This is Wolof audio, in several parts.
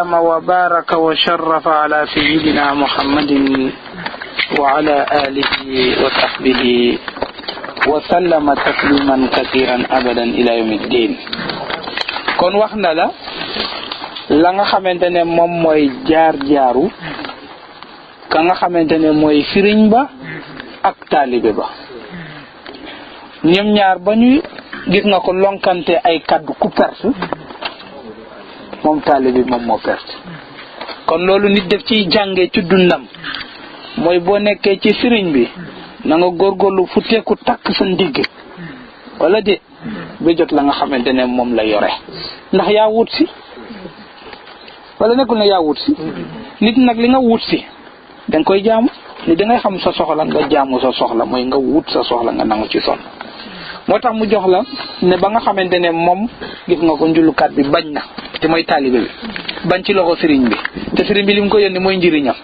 وبارك وشرف على سيدنا محمد وعلى آله وصحبه وسلم تسليما كثيرا أبدا إلى يوم الدين. kon wax na la nga xamante ne moom mooy jaar-jaaru ka nga xamante ne mooy sëriñ ba ak taalibe ba, ñoom ñaar ba ñuy gis nga ko lonkante ay kaddu ku perte moom taalibe moom moo perte. kon loolu nit def ciy jàngee ci dundam mooy boo nekkee ci sëriñ bi na nga góorgóorlu fu teeku takk sa ndigg wala de ba jot la nga xamante ne moom la yore, ndax yaa wut si wala nekkul ne yaa wut si. nit nag li nga wut si danga koy jaamu ni dangay xam sa soxla nga jaamu sa soxla, mooy nga wut sa soxla nga nangu ci sonn. moo tax mu jox la ne ba nga xamante ne moom gis nga ko njulukat bi bañ na te mooy taalibe bi bañ ci loxo sëriñ bi, te sëriñ bi li mu ko yónni mooy njëriñam.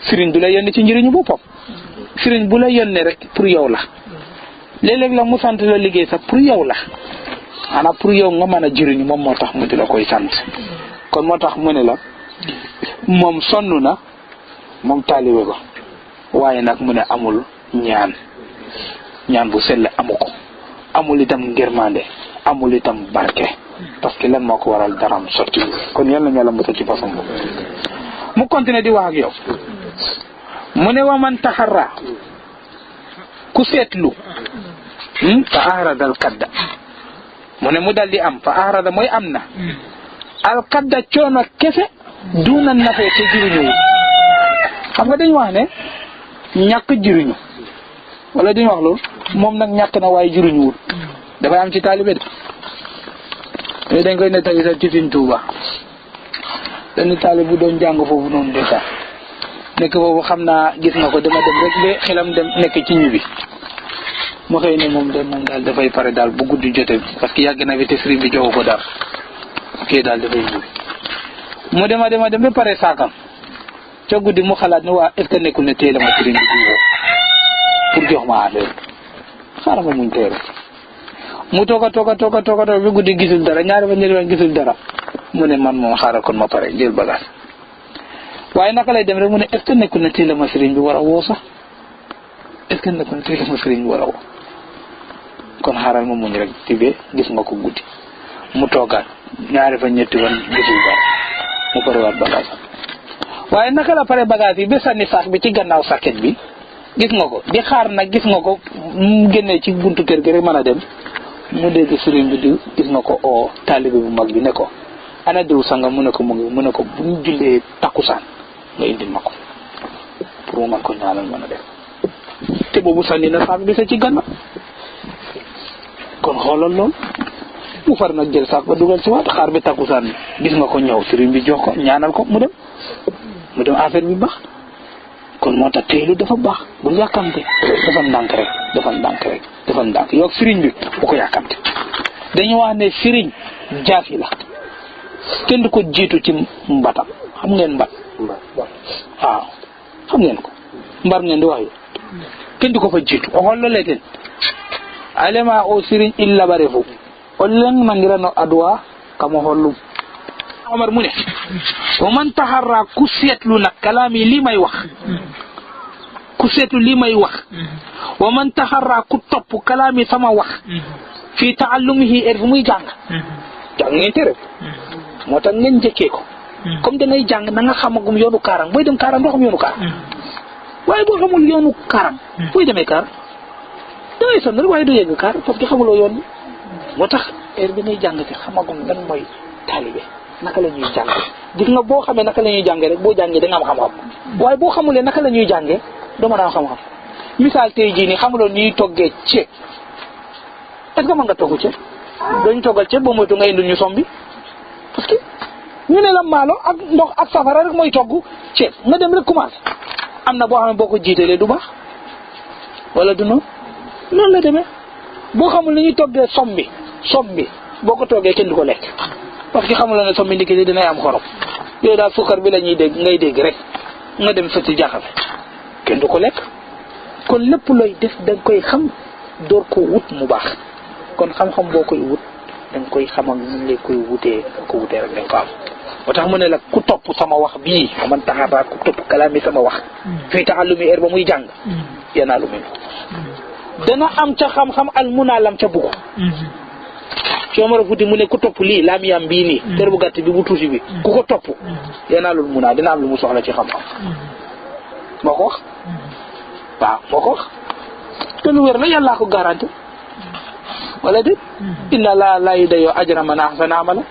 sëriñ du la yónni ci njëriñu boppam, sëriñ bu la yónnee rek pour yow la. léeg-léeg la mu sant la liggéey sax pour yow la, xanaa pour yow nga mën a jëriñu moom moo tax mu di la koy sant. kon moo tax mu ne la moom sonn na moom taalibe ba, waaye nag mu ne amul ñaan bu sell amu ko, amul itam ngërmande, amul itam barke, parce que lan moo ko waral daram sotti. kon yàlla na la musal ci façon boobu. mu continuer di wax ak yow mu ne wa man taxarra ku seetlu fa ahrada al kadda, mu ne mu dal di am fa ahrada mooy am na al kadda coono kese duna nafee te jiriñu. xam nga dañu wax ne ñàkk jiriñu wala dañu wax loolu, moom nag ñàkk na waaye jiriñuwul dafay am ci taalibe de. dañ koy nettali sax ci Sëriñ Tuuba benn taalibe bu doon jàng foofu noonu de sax nekk foofu xam naa gis nga ko dama dem rek ba xelam dem nekk ci ñibbi mu xëy ne moom daal dafay pare daal bu guddi jotee parce que yàgg na fi te sëriñ bi joxu ko dara kii daal dafay ñibbi. mu dem ba pare saakam ca guddi mu xalaat ne waa est-ce que nekkul ne teel a ma sëriñ bi di woo pour jox ma affaire xaaral ma muñ teel mu toog a bi guddi gisul dara, ñaari fan gisul dara. mu ne man moom xaaral kon ma pare jël bagage, waaye naka lay dem rek mu ne est-ce que nekkul ne teel a ma sëriñ bi war a woo sax, est-ce que nekkul ne teel a ma sëriñ bi war a woo. kon xaaral ma muñ rek tibee gis nga ko guddi mu toogaat ñaari fan ñetti fan gisul dara mu parewaat bagage. waaye naka la pare bagage yi ba sànni saak bi ci gannaaw sàkket bi gis nga ko di xaar nag gis nga ko mu génnee ci buntu kër gi rek mën a dem mu dégg sëriñ bi di gis nga ko o taalibe bu mag bi ne ko ana diw sanga mu ne ko mu ngi mu ne ko bu ñu jullee takkusaan nga indil ma ko pour mu mën ko ñaanal mën a dem. te boobu sànni na saak bi sa ci gannaaw. kon xoolal lool mu far nag jël saak ba dugal ci waat xaar bi takkusaan gis nga ko ñëw sëriñ bi jox ko ñaanal ko mu dem affaire bi baax. kon moo tax teelu dafa baax bu yàkkamte, dafa ndànk rek yow sëriñ bi bu ko yàkkamte. dañu wax ne sëriñ jaafi la, kenn du ko jiitu ci mbatam. xam ngeen mbat? waaw xam ngeen ko mbar ngeen di wax yo kenn du ko fa jiitu o hollo leten alema o sëriñ illa bare fu o leng nangirano adwa kamo hollum. Omar mu ne wa man taxarra ku seetlu nag kalaami lii may wax, ku seetlu lii may wax, wa man taxarra ku topp kalaami sama wax fii taallumihi fu muy jàng ngeen tere moo tax ngeen njëkkee ko comme da ngay jàng na nga xamagum yoonu kaarang booy dem kaarang doo xam yoonu kaarang, waaye boo xamul yoonu kaarang booy demee kaar dangay sonn rek waaye du yegg kaar parce que xamuloo yoon bi. moo tax heure bi ngay jàng te xamagum lan mooy taalibe naka la ñuy jàngee. gis nga boo xamee naka la ñuy jàngee rek boo jàngee da nga am xam-xam, waaye boo xamulee naka la ñuy jàngee doo mën a am xam-xam. misaal tey jii nii xamuloo ni ñuy toggee ceeb, est-ce que mën nga togg ceeb? dooñu toggal ceeb boo moytu nga indil ñu sombi, parce que ñu ne la maalo ak ndox ak safara rek mooy togg ceeb nga dem rek commencé. am na boo xam ne boo ko jiitalee du baax wala du noonu la demee. boo xamul ni ñuy toggee sombi boo ko toggee kenn du ko lekk, parce que xamuloo ne sombi ndikki dinay am xorom. yooyu daal suukar bi la ñuy dégg ngay dégg rek nga dem sotti jaxase kenn du ko lekk. kon lépp looy def da nga koy xam door ko wut mu baax. kon xam-xam boo koy wut da nga koy xam ak ñu lay koy wutee ko wutee rek da nga ko am. moo tax mu ne la ku topp sama wax bii man taxaabaa ku topp kalaami sama wax fii ta'allumi heure ba muy jàng yanaalu min dana am ca xam-xam al munaa lam ca bugg Omar Fuuti mu ne ku topp lii laamiyam bii nii ter bu gàtt bi bu tuuti bi ku ko topp yanaalul munaa dina am lu mu soxla ci xam-xam moo ko wax waaw moo ko wax te lu wér la yàllaa ko garanti wala déet inna laa yudii'u ajra man ahsana amala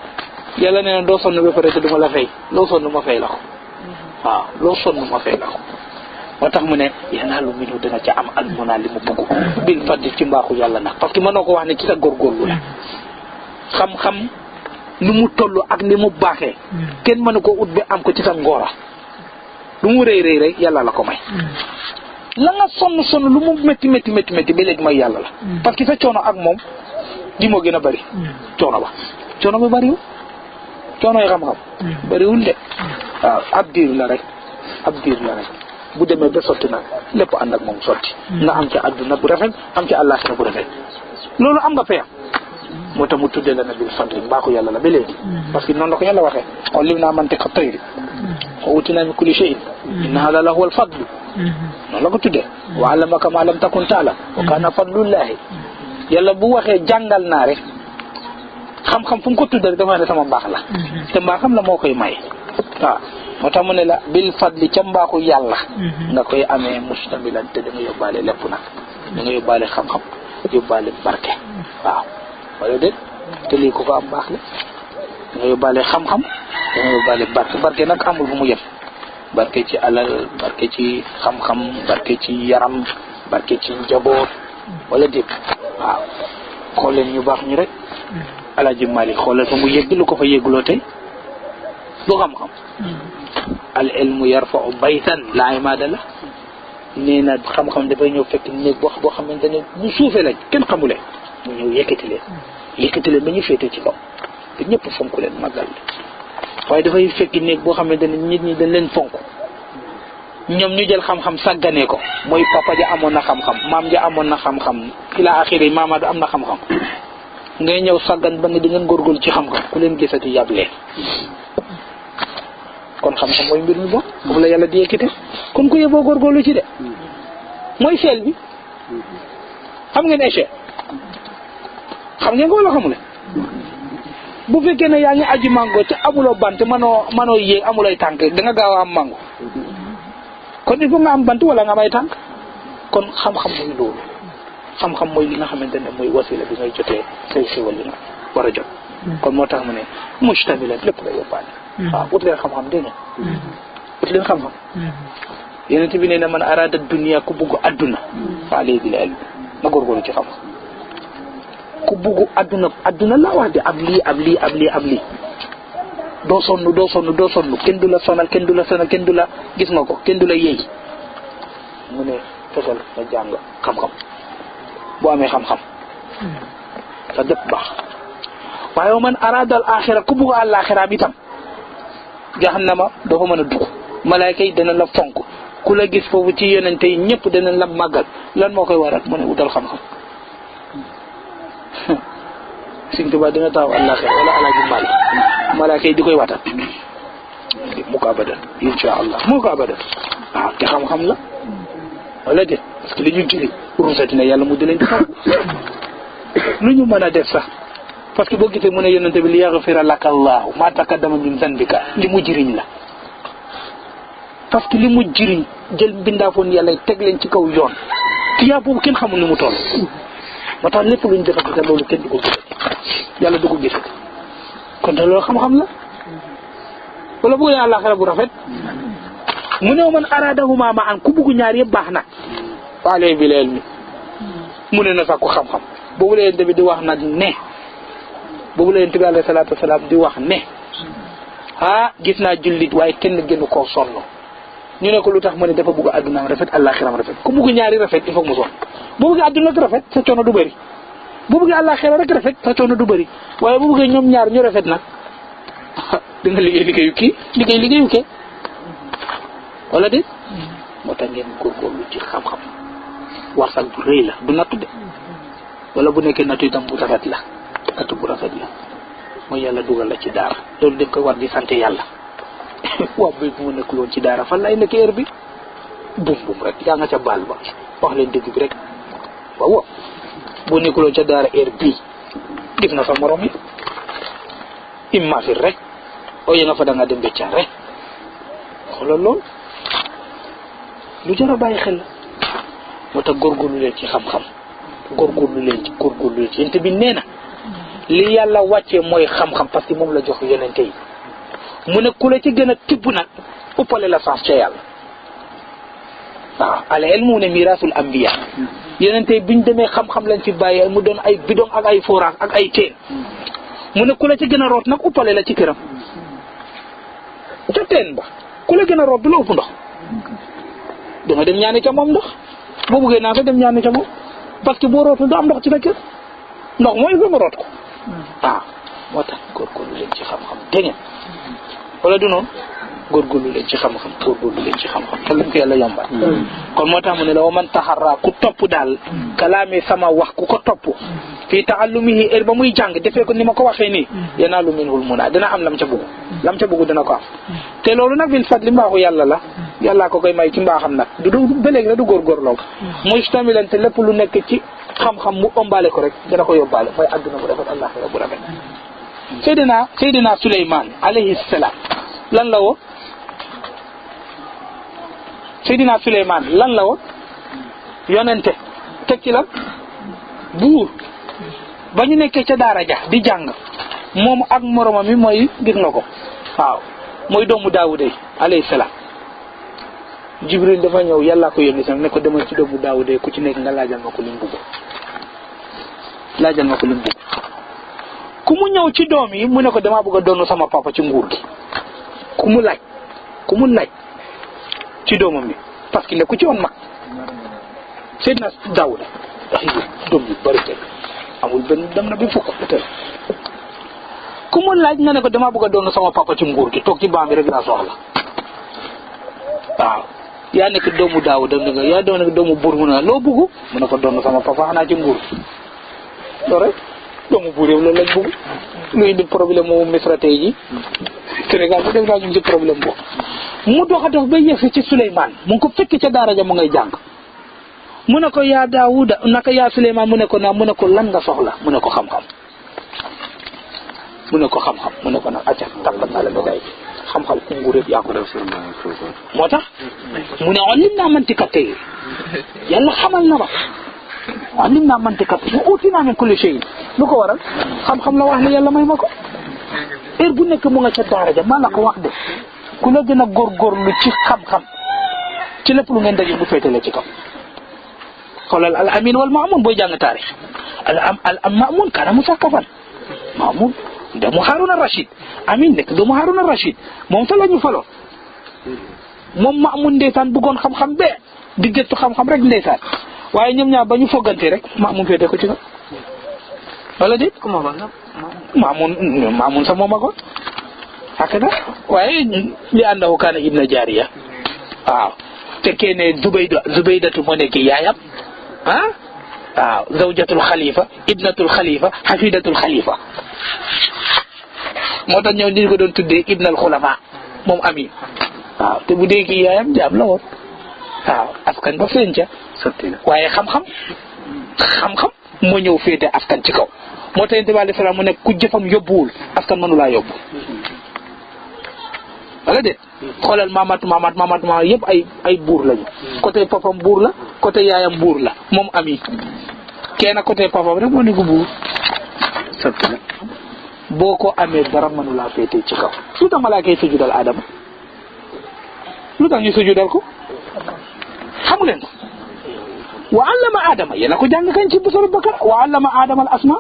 yàlla nee na doo sonn ba pare te du ma la fay loo sonn ma fay la ko waaw loo sonn ma fay la ko moo tax mu ne yanaalu minhu dina ca am al munaa li mu bëgg bil fadli ci mbaaxu yàlla nag parce que mënoo ko wax ne ci sa góorgóorlu la xam-xam nu mu toll ak ni mu baaxee kenn mënu ko ut bi am ko ci sa ngóora lu mu rëy rëy rek yàlla la ko may la nga sonn lu mu métti ba léegi may yàlla la parce que sa coono ak moom di moo gën a bëri coono ba bëriwul coono yi xam-xam bëriwul de waaw ab diir la rek bu demee ba sotti nag lépp ànd ak moom sotti nga am ca adduna bu rafet am ca àllaaxira bu rafet loolu am nga fayam moo tax mu tuddee la na bil fadli mbaaxu yàlla la ba léegi parce que noonu la ko yàlla waxee ullimnaa mantiqa tayri wa uutinaa min kulli shay'in inna haaza la huwa al fadlu noonu la ko tuddee wa allamaka maa lam takun ta'lam wa kaana fadlullaahi yàlla bu waxee jàngal naa rek xam-xam fu mu ko tuddee rek dafa ne sama mbaax la te mbaaxam la moo koy may waaw moo tax mu ne la bil fadli ca mbaaxu yàlla nga koy amee mustamilan te da nga yóbbaale lépp nag da nga yóbbaale xam-xam yóbbaale barke waaw wala déet te lii ku ko am baax la da nga yóbbaale xam-xam da nga yóbbaale barke nag amul fu mu yem barke ci alal barke ci xam-xam barke ci yaram barke ci njaboot wala déet waaw xool leen ñu baax ñu rek Alaaji Maalik xoolal fa mu yegg lu ko fa yegguloo tey du xam-xam al ilmu yarfa'u baytan laa imaada la nee na xam-xam dafay ñëw fekk néeg boo xamante ne bu suufee lañ kenn xamulee mu ñëw yëkkati leen ba ñu féete ci kaw te ñëpp fonk leen màggal waaye dafay fekk néeg boo xamante ne nit ñi dañ leen fonk ñoom ñu jël xam-xam sàgganee ko mooy papa ja amoon na xam-xam maam ja amoon na xam-xam ila axiri maamaadu am na xam-xam ngay ñëw sàggan ba ne di ngeen góorgóorlu ci xam-xam ku leen gisati yàb leen kon xam-xam mooy mbir mi bon boobu la yàlla di yëkkite kon ku yeboo góorgóorlu ci de mooy seel bi xam ngeen échelle xam ngeen ko wala xamule bu fekkee ne yaa ngi aji mango te amuloo bant manoo yéeg amulay tànk da nga gaaw a am mango kon il faut nga am bant wala nga am ay tànk kon xam-xam mooy loolu xam-xam mooy li nga xamante ne mooy wasila bi ngay jotee say xéwal li nga war a jot kon moo tax mu ne mustamilan lépp la yóbbaale waaw ut leen xam-xam dégg nga ut leen xam-xam yeneen bi ne na man arada dunia ku bugg adduna fa alayhi bil ilm na góorgóorlu ci xam-xam ku bugg adduna la wax de ab lii doo sonn kenn du la sonal kenn du la gis nga ko kenn du la yéey mu ne fexeel nga jàng xam-xam boo amee xam-xam sa lépp baax waaye man aradal axira ku bugg àllaaxiraam itam jahannama doo fa mën a dugg malaayka yi dana la fonk ku la gis foofu ci yonente yi ñëpp dana la màggal lan moo koy waral mu ne utal xam-xam Sëñ Tuubaa dina taxaw àllaaxira wala Alaaji Maalik malaayka yi di koy watal mu ko abadan insha allah moo ko abadan waaw te xam-xam la wala de parce que li ñu jëli rusati na yàlla mu di leen di xam lu ñu mën a def sax parce que boo gisee mu ne yonente bi li yaghfira laka allahu ma taqaddama min zanbika li mu jëriñ la parce que li mu jëriñ jël mbindaafoon yàlla teg leen ci kaw yoon tiyaa boobu kenn xamul ni mu toll moo tax lépp lu ñu defati te loolu kenn du ko gisati yàlla du ko gisati kon te loolu xam-xam la wala bëgg naa àllaaxira bu rafet mu ne man aradahuma ma an ku bugg ñaar yëpp baax na waale bi leel mi mu ne na sax ko xam-xam boobu la yonent bi di wax nag ne boobu la yonent bi alayhi salaatu wasalaam di wax ne gis naa jullit waaye kenn gënu koo sonn ñu ne ko lu tax mu ne dafa bugg addunaam rafet àllaaxiram rafet ku bugg ñaari rafet il faut mu sonn boo bëggee adduna rek rafet sa coono du bëri boo bëggee àllaaxira rek rafet sa coono du bëri waaye bu bëggee ñoom ñaar ñu rafet nag di nga liggéeyu kii liggéeyu kee wala déet moo tax ngeen góorgóorlu ci xam-xam warsal bu rëy la du nattu de wala bu nekkee nattu itam bu rafet la nattu bu rafet la mooy yàlla dugal la ci daara loolu dañ koy war di sant yàlla waaw bi mu nekkul woon ci daara fan lay nekk heure bi bum rek yaa nga ca baal ba wax leen dëgg bi rek waaw boo nekkul woon ca daara heure bii gis nga sa morom yi imma fi rek o ya nga fa da nga dem béccaan rek xoolal lool lu jar a bàyyi xel la moo tax góorgóorlu leen ci xam-xam góorgóorlu leen ci yonent bi nee na li yàlla wàccee mooy xam-xam parce que moom la jox yonente yi mu ne ku la ci gën a tibb nag uppale la sens ca yàlla waaw al ilmu ne mirasul anbiya yonente yi biñ demee xam-xam lañ fi bàyyee mu doon ay bidon ak ay forage ak ay teen mu ne ku la ci gën a root nag uppale la ci këram ca teen ba ku la gën a root du la ëpp ndox danga dem ñaani ca moom ndox boo buggee naa ko dem ñaani ca moom parce que boo rootul du am ndox ci sa kër ndox mooy il faut nga root ko waaw moo tax góorgóorlu leen ci xam-xam dégg ngeen wala du noonu góorgóorlu leen ci xam-xam góorgóorlu leen ci xam-xam te lañ ko yàlla yombal kon moo tax mu ne la wa man taxarra ku topp daal kalaami sama wax ku ko topp fii taallumihi heure ba muy jàng defee ko ni ma ko waxee nii yanaalu minhul muna dina am lam ca bugg dina ko am te loolu nag bil fadli mbaaxu yàlla la yàllaa ko koy may ci mbaaxam nag du ba léegi la du góorgóorloo mustamilante lépp lu nekk ci xam-xam mu ëmbaale ko rek dina ko yóbbaale mooy adduna bu rafet àllaxira bu rafet Seydina Suleymaan alayhi salaam lan la woon Seydina Suleymaan lan la woon yonente teg ci lan buur ba ñu nekkee ca daara ja di jàng moom ak moromam mi mooy gis nga ko waaw mooy doomu Daawuda alayhi salaam Jibril dafa ñëw yàllaa ko yónni sax ne ko demal ci doomu Daawuda ku ci nekk nga laajal ma ko li mu bëgg ku mu ñëw ci doom yi mu ne ko damaa bëgg a doon sama papa ci nguur gi ku mu laaj ci doomam bi parce que ne ku ci woon mag Seydina Daawuda ay doom yu bari tey amul benn dem na bi fukk peut-être ku mu laaj nga ne ko damaa bëgg a doon sama papa ci nguur gi toog ci baam bi rek laa soxla waaw yaa nekk doomu Daawuda nga yaa doon nekk doomu buur mu ne loo bëgg mu ne ko doon sama papa xanaa ci nguur gi loolu rek doomu buur yow loolu lañ bëgg lu indi problème moomu Misra tey ji Sénégal bi def naa ñu ci problème boobu mu dox a dox ba yegsi ci Souleymane mu ngi ko fekk ca daara ja mu ngay jàng mu ne ko yaa Daawuda naka yaa Souleymane mu ne ko lan nga soxla mu ne ko xam-xam mu ne ko nag acca tàmpat naa la médaille xam-xam ku nguur yëpp yaa ko def moo tax mu ne olim naa mantiqa tey yàlla xamal na ma olim naa mantiqa mu uuti naa min kulli shay lu ko waral xam-xam la wax ne yàlla may ma ko heure bu nekk mu nga ca daara ja maa la ko wax de ku la gën a góorgóorlu ci xam-xam ci lépp lu ngeen daje bu féetale ci kaw xoolal al amin wal maamun booy jàng taarix al maamun kaana musakkafan maamun doomu Haruna Rashid amin nekk doomu Haruna Rashid moom fa la ñu faloon moom maamun ndeysaan bëggoon xam-xam bee di gëstu xam-xam rek ndeysaan waaye ñoom ñaar ba ñu foggante rek maamun féete ko ci kaw wala déet maamun sax moom akoon hakada waaye li annahu kaana ibna jaariya waaw te kene Zubaydatu moo nekk yaayam waaw zawjatul xalifa ibnatul xalifa hafidatul xalifa moo tax ñëw ñu ko doon tuddee ibnal xulafa moom amin waaw te bu dee kii yaayam jaam la woon waaw askan ba feeñ ca waaye xam-xam moo ñëw féete askan ci kaw moo tax yonent bi alayhi salaam mu nekk ku jëfam yóbbuwul askan mënulaa yóbbu wala déet xoolal mamat yëpp ay buur lañu côté papam buur la côté yaayam buur la moom ami kenn côté papam rek moo nekk buur boo ko amee dara mënulaa féete ci kaw lu tax malaaka yi sujudal Adama lu tax ñu sujudal ko xamu leen ko wa allama Adama yéen a ko jàng kañ ci Suratul Baqara wa allama Adama al asma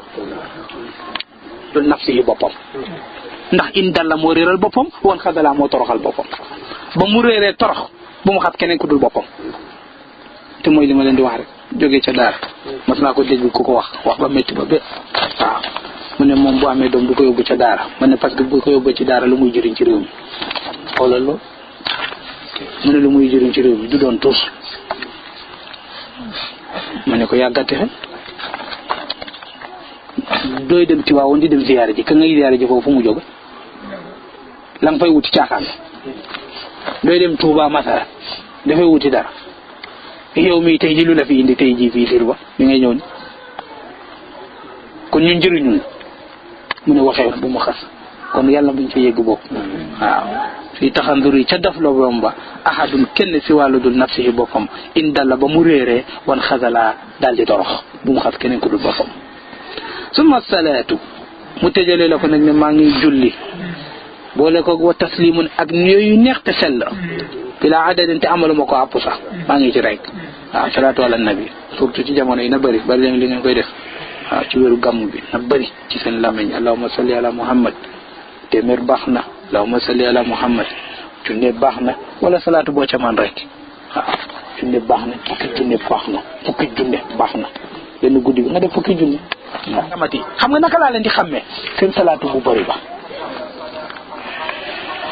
lu nafsi yi boppam ndax in dalla moo réeral boppam wan xadala moo toroxal boppam ba mu réeree torox bu mu xat keneen ku dul boppam te mooy li ma leen di wax rek jógee ca daara mas naa ko dégg ku ko wax ba métti ba bé waaw mu ne moom bu amee doom du ko yóbbu ca daara ma ne parce que bu ko yóbbu ci daara lu muy jëriñ ci réew mi xoolal loolu mu ne lu muy jëriñ ci réew mi du doon tuus ma ne ko yàggate xel dooy dem Tiwaawoon di dem ziyaare ji ka ngay ziyaare ji foofu mu jóge la nga fay wuti caaxaan dooy dem Touba Masara dafay wuti dara yow mii tey ji lu la fi indi tey ji fii Sirba mi ngay ñëw ni kon ñu njëriñul mu ne waxee bu mu xas kon yàlla buñ fa yegg bokk waaw fii taxanduri ca daf la bomba ahadun kenn si wàllu dul nafsihi boppam in dalla ba mu réeree wan xasala daal di torox bu mu xas keneen ku dul boppam summa salaatu mu tëjale la ko nag ne maa ngi julli boole ko wa taslimun ak yooyu neex te sell bila adadin te amaluma ko àpp sax maa ngi ci rek waaw salaatu ala nabi surtout ci jamono yi na bëri leen li ngeen koy def waaw ci wéru gàmm bi na bëri ci seen làmmiñ allahumma salli ala muhammad téeméer baax na allahumma salli ala muhammad junne baax na wala salaatu boo ca man rek waaw junne baax na fukki junne baax na fukki junne baax na benn guddi bi nga def fukki junne waaw amati xam nga naka laa leen di xàmmee seen salaatu bu bëri ba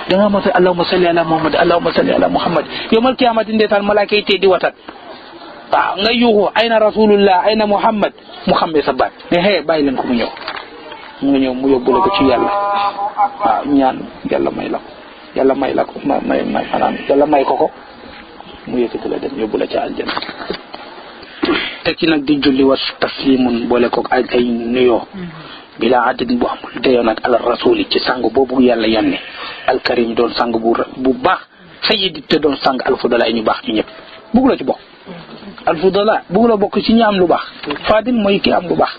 da nga mos a allahumma salli ala muhammad allahumma salli ala muhammad yawmal qiyaamati ndeysaan malaaka yi tee di watat waaw nga yuuxu ayna rasulullah ayna muhammad mu xàmmee sa baat ne hee bàyyi leen ko mu ñëw mu ñëw mu yóbbu la ko ci yàlla waaw ñaan yàlla may la ko yàlla may la ko maanaam yàlla may ko mu yëkkati la dem yóbbu la ca aljanna teg ci nag di julli wa taslimun boole ko ay nuyoo bila adin bu amul dayoo nag ala rasuli ci sang boobu yàlla yanne alkarim doon sang bu baax sayyidi te doon sang alfudala ñu baax ñu ñëpp bugg la ci bokk alfudala bugg la bokk ci ñi am lu baax fadil mooy ki am lu baax